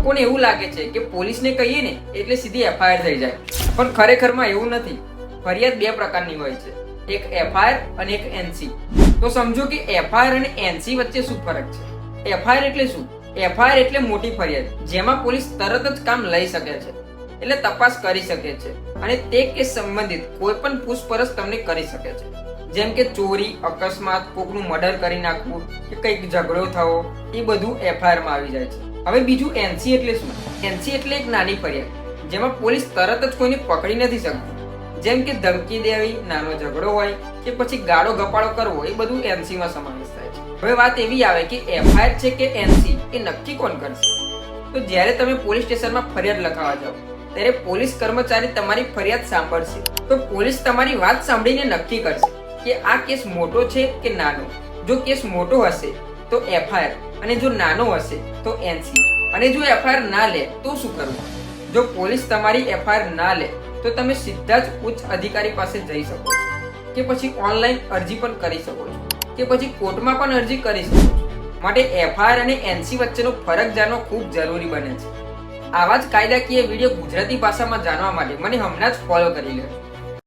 લોકોને એવું લાગે છે કે પોલીસને કહીએ ને એટલે સીધી એફઆઈઆર થઈ જાય, પણ ખરેખરમાં એવું નથી. ફરિયાદ બે પ્રકારની હોય છે, એક એફઆઈઆર અને એક એનસી. તો સમજો કે એફઆઈઆર અને એનસી વચ્ચે શું ફરક છે? એફઆઈઆર એટલે શું? એફઆઈઆર એટલે મોટી ફરિયાદ જેમાં પોલીસ તરત જ કામ લઈ શકે છે, એટલે તપાસ કરી શકે છે અને તે કેસ સંબંધિત કોઈ પણ પૂછપરછ તમને કરી શકે છે. જેમ કે ચોરી, અકસ્માત, કોકનું મર્ડર કરી નાખવું કે કંઈક ઝઘડો થવો, એ બધું એફઆઈઆર માં આવી જાય છે. હવે બીજું એનસી એટલે શું? એનસી એટલે એક નાની ફરિયાદ જેમાં પોલીસ તરત જ કોઈને પકડી નથી શકતી. જેમ કે ધમકી દેવી, નાનો ઝઘડો હોય કે પછી ગાળો ગપાળો કરવો, એ બધું એનસી માં સમાવેશ થાય છે. હવે વાત એવી આવે કે એફઆઈઆર છે કે એનસી, એ નક્કી કોણ કરશે? તો જ્યારે તમે પોલીસ સ્ટેશનમાં ફરિયાદ લખાવા જાઓ ત્યારે પોલીસ કર્મચારી તમારી ફરિયાદ સાંભળશે. તો પોલીસ તમારી વાત સાંભળીને નક્કી કરશે કે આ કેસ મોટો છે કે નાનો. જો કેસ મોટો હશે તો એફઆઈઆર, અને જો નાનો હશે તો એનસી. અને જો એફઆઈઆર ના લે તો શું કરવું? જો પોલીસ તમારી એફઆઈઆર ના લે તો તમે સીધા જ ઉચ્ચ અધિકારી પાસે જઈ શકો છો, કે પછી ઓનલાઈન અરજી પણ કરી શકો છો, કે પછી કોર્ટમાં પણ અરજી કરી શકો છો. માટે એફઆઈઆર અને એનસી વચ્ચેનો ફરક જાણવો ખૂબ જરૂરી બને છે. આવા જ કાયદાકીય વિડીયો ગુજરાતી ભાષામાં જાણવા માટે મને હમણાં જ ફોલો કરી લેજો.